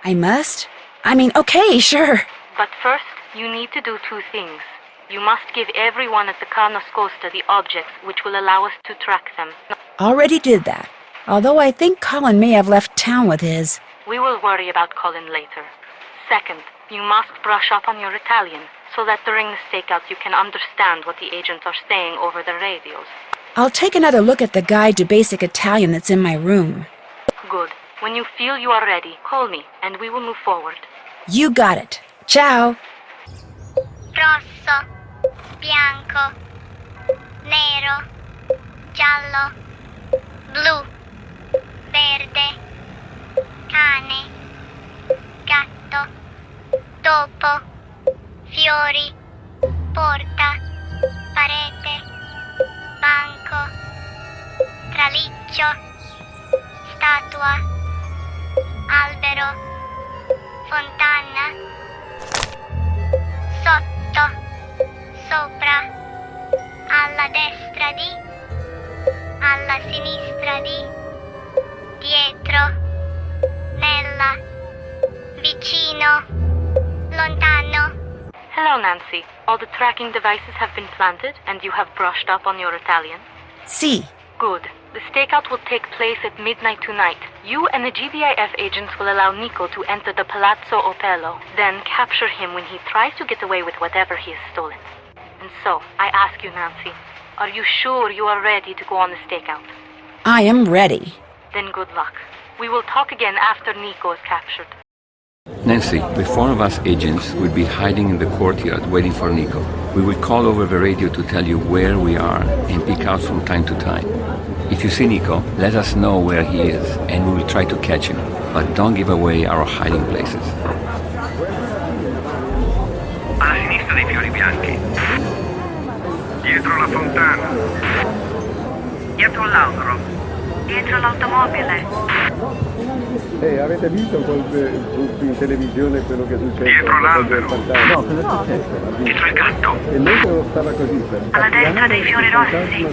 I must? I mean, okay, sure. But first, you need to do two things. You must give everyone at the Ca' Nascosta the objects which will allow us to track them. Already did that. Although I think Colin may have left town with his. We will worry about Colin later. Second, you must brush up on your Italian, so that during the stakeouts you can understand what the agents are saying over the radios. I'll take another look at the guide to basic Italian that's in my room. Good. When you feel you are ready, call me, and we will move forward. You got it. Ciao. Rosso, bianco, nero, giallo, blu, verde, cane, gatto, topo, fiori, porta, parete, banco, traliccio, statua, albero, fontana, sotto, sopra, alla destra di, alla sinistra di, dietro, nella, vicino, lontano. Hello, Nancy. All the tracking devices have been planted, and you have brushed up on your Italian? Si. Good. The stakeout will take place at midnight tonight. You and the GBIF agents will allow Nico to enter the Palazzo Otello, then capture him when he tries to get away with whatever he has stolen. And so, I ask you, Nancy, are you sure you are ready to go on the stakeout? I am ready. Then good luck. We will talk again after Nico is captured. Nancy, the four of us agents will be hiding in the courtyard waiting for Nico. We will call over the radio to tell you where we are and peek out from time to time. If you see Nico, let us know where he is and we will try to catch him. But don't give away our hiding places. Alla sinistra dei fiori bianchi. Dietro la fontana. Dietro l'albero. Dietro l'automobile. Avete visto in televisione quello che succede? Dietro l'albero. No, cosa è successo? Dietro il gatto. E mentre stava così per alla destra dei fiori rossi.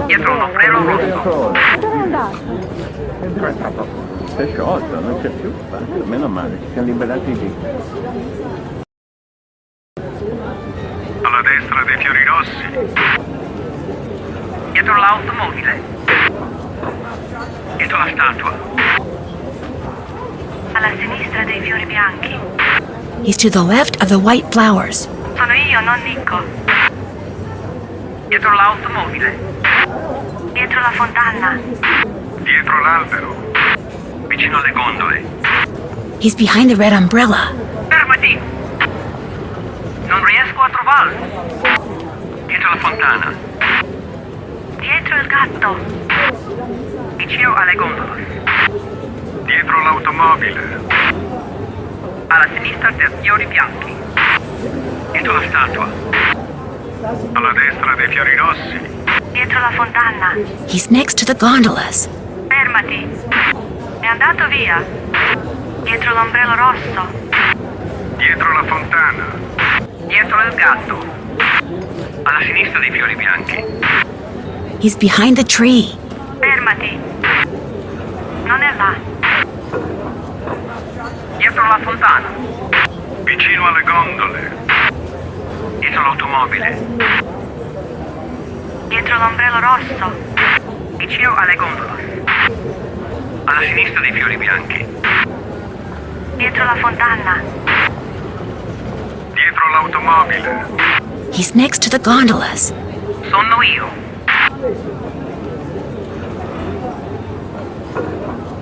Dietro un ombrello rosso. Dove è andato? Si è sciolto, non c'è più. Meno male, ci siamo liberati lì. Alla destra dei fiori rossi. Dietro l'automobile. Dietro la statua. Alla sinistra dei fiori bianchi. He's to the left of the white flowers. Sono io, non Nico. Dietro l'automobile. Dietro la fontana. Dietro l'albero. Vicino alle gondole. He's behind the red umbrella. Fermati! Non riesco a trovarlo. Dietro la fontana. Dietro il gatto. Vicino alle gondole. Dietro l'automobile. Alla sinistra dei fiori bianchi. Dietro la statua. Alla destra dei fiori rossi. Dietro la fontana. He's next to the gondolas. Fermati. È andato via. Dietro l'ombrello rosso. Dietro la fontana. Dietro il gatto. Alla sinistra dei fiori bianchi. He's behind the tree. Fermati. Non è là. Dietro la fontana. Vicino alle gondole. Dietro l'automobile. Dietro l'ombrello rosso. Vicino alle gondole. Alla sinistra dei fiori bianchi. Dietro la fontana. Dietro l'automobile. He's next to the gondolas. Sono io.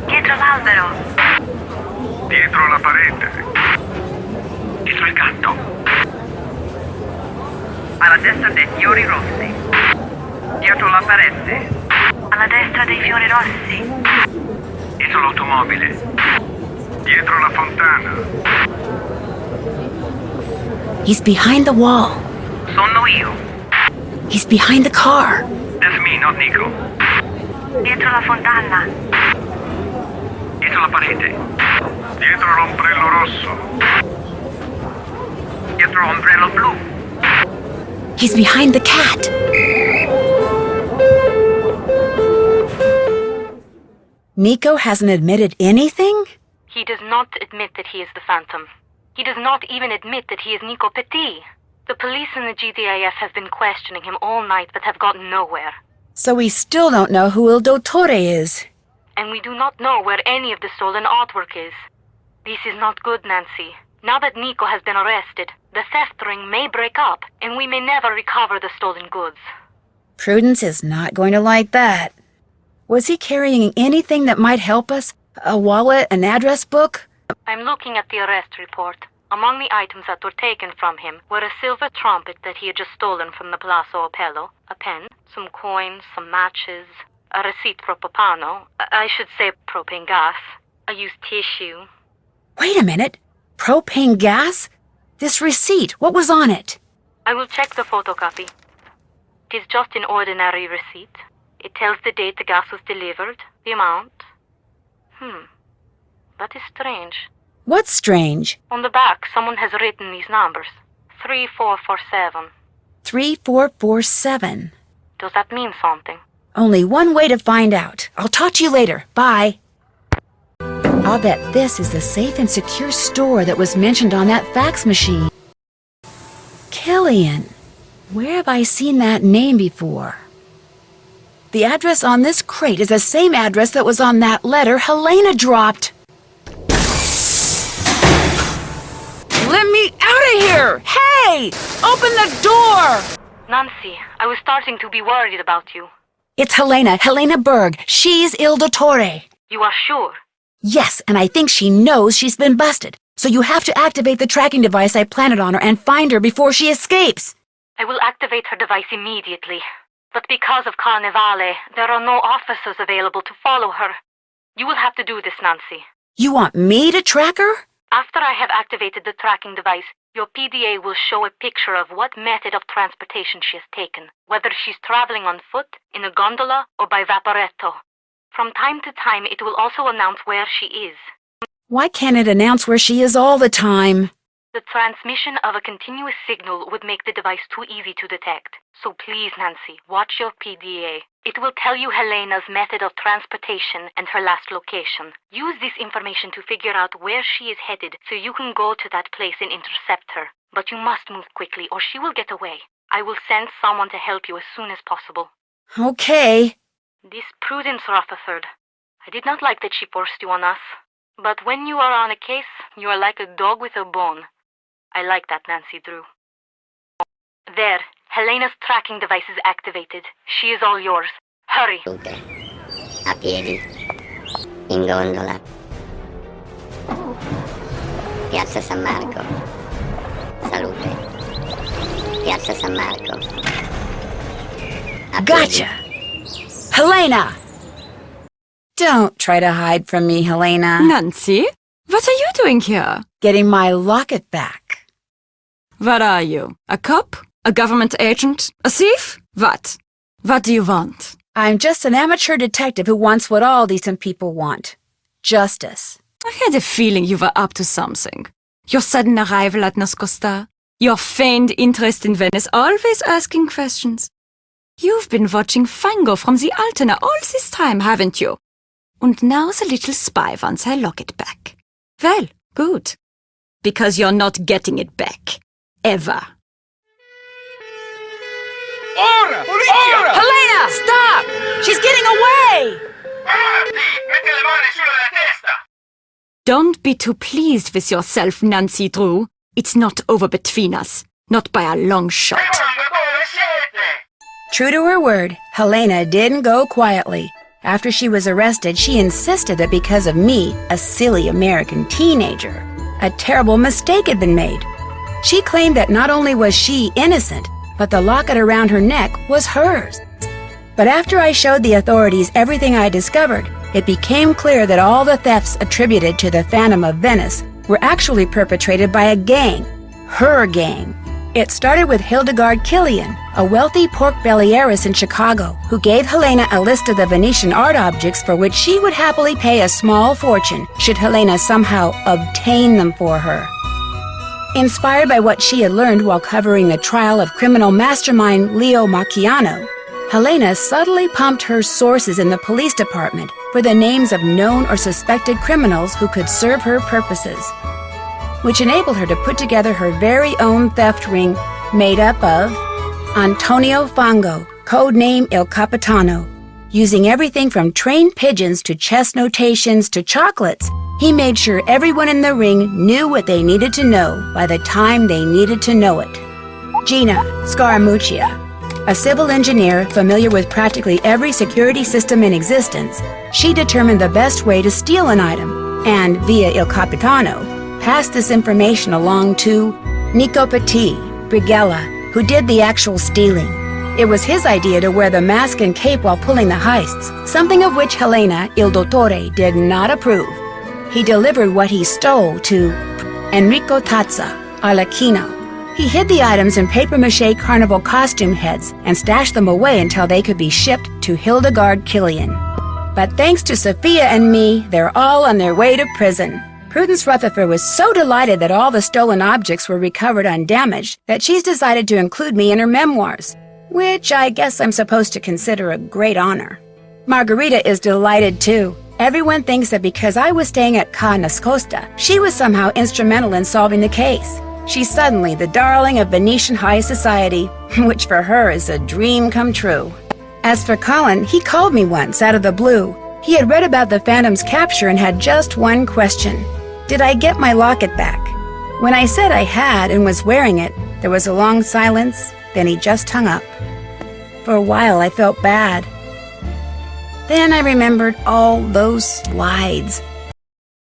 Dietro l'albero. Dietro la parete. Dietro il gatto. Alla destra dei fiori rossi. Dietro la parete. Alla destra dei fiori rossi. Dietro l'automobile. Dietro la fontana. He's behind the wall. Sono io. He's behind the car. That's me, not Nico. Dietro la fontana. Dietro la parete. Dietro l'ombrello rosso. Dietro l'ombrello blu. He's behind the cat. Nico hasn't admitted anything? He does not admit that he is the Phantom. He does not even admit that he is Nico Petit. The police and the GDIF have been questioning him all night but have gotten nowhere. So we still don't know who Il Dottore is. And we do not know where any of the stolen artwork is. This is not good, Nancy. Now that Nico has been arrested, the theft ring may break up, and we may never recover the stolen goods. Prudence is not going to like that. Was he carrying anything that might help us? A wallet, an address book? I'm looking at the arrest report. Among the items that were taken from him were a silver trumpet that he had just stolen from the Palazzo Opello, a pen, some coins, some matches, a receipt for propano, I should say propane gas, a used tissue. Wait a minute. Propane gas? This receipt, what was on it? I will check the photocopy. It is just an ordinary receipt. It tells the date the gas was delivered, the amount. That is strange. What's strange? On the back, someone has written these numbers. 3447. 3447. Does that mean something? Only one way to find out. I'll talk to you later. Bye. I'll bet this is the safe and secure store that was mentioned on that fax machine. Killian. Where have I seen that name before? The address on this crate is the same address that was on that letter Helena dropped. Let me out of here! Hey! Open the door! Nancy, I was starting to be worried about you. It's Helena Berg. She's Il Dottore. You are sure? Yes, and I think she knows she's been busted. So you have to activate the tracking device I planted on her and find her before she escapes. I will activate her device immediately. But because of Carnevale, there are no officers available to follow her. You will have to do this, Nancy. You want me to track her? After I have activated the tracking device, your PDA will show a picture of what method of transportation she has taken, whether she's traveling on foot, in a gondola, or by vaporetto. From time to time, it will also announce where she is. Why can't it announce where she is all the time? The transmission of a continuous signal would make the device too easy to detect. So please, Nancy, watch your PDA. It will tell you Helena's method of transportation and her last location. Use this information to figure out where she is headed so you can go to that place and intercept her. But you must move quickly or she will get away. I will send someone to help you as soon as possible. Okay. This Prudence Rutherford. I did not like that she forced you on us. But when you are on a case, you are like a dog with a bone. I like that, Nancy Drew. There, Helena's tracking device is activated. She is all yours. Hurry. A piedi, in gondola. Piazza San Marco. Salute. Piazza San Marco. Gotcha! Helena! Don't try to hide from me, Helena. Nancy, what are you doing here? Getting my locket back. What are you? A cop? A government agent? A thief? What? What do you want? I'm just an amateur detective who wants what all decent people want. Justice. I had a feeling you were up to something. Your sudden arrival at Nascosta, your feigned interest in Venice, always asking questions. You've been watching Fango from the Altena all this time, haven't you? And now the little spy wants her locket back. Well, good. Because you're not getting it back. Ever. Ora! Ora! Helena, stop! She's getting away! Don't be too pleased with yourself, Nancy Drew. It's not over between us. Not by a long shot. True to her word, Helena didn't go quietly. After she was arrested, she insisted that because of me, a silly American teenager, a terrible mistake had been made. She claimed that not only was she innocent, but the locket around her neck was hers. But after I showed the authorities everything I discovered, it became clear that all the thefts attributed to the Phantom of Venice were actually perpetrated by a gang, her gang. It started with Hildegard Killian, a wealthy pork belly heiress in Chicago, who gave Helena a list of the Venetian art objects for which she would happily pay a small fortune should Helena somehow obtain them for her. Inspired by what she had learned while covering the trial of criminal mastermind Leo Macchiano, Helena subtly pumped her sources in the police department for the names of known or suspected criminals who could serve her purposes, which enabled her to put together her very own theft ring made up of Antonio Fango, codename Il Capitano. Using everything from trained pigeons to chess notations to chocolates, he made sure everyone in the ring knew what they needed to know by the time they needed to know it. Gina Scaramuccia. A civil engineer familiar with practically every security system in existence, she determined the best way to steal an item, and via Il Capitano, passed this information along to Nico Petit, Brigella, who did the actual stealing. It was his idea to wear the mask and cape while pulling the heists, something of which Helena, Il Dottore, did not approve. He delivered what he stole to Enrico Tazza, Arlecchino. He hid the items in papier-mâché carnival costume heads and stashed them away until they could be shipped to Hildegard Killian. But thanks to Sophia and me, they're all on their way to prison. Prudence Rutherford was so delighted that all the stolen objects were recovered undamaged that she's decided to include me in her memoirs, which I guess I'm supposed to consider a great honor. Margarita is delighted too. Everyone thinks that because I was staying at Ca Nascosta, she was somehow instrumental in solving the case. She's suddenly the darling of Venetian high society, which for her is a dream come true. As for Colin, he called me once out of the blue. He had read about the Phantom's capture and had just one question. Did I get my locket back? When I said I had and was wearing it, there was a long silence, then he just hung up. For a while I felt bad. Then I remembered all those slides.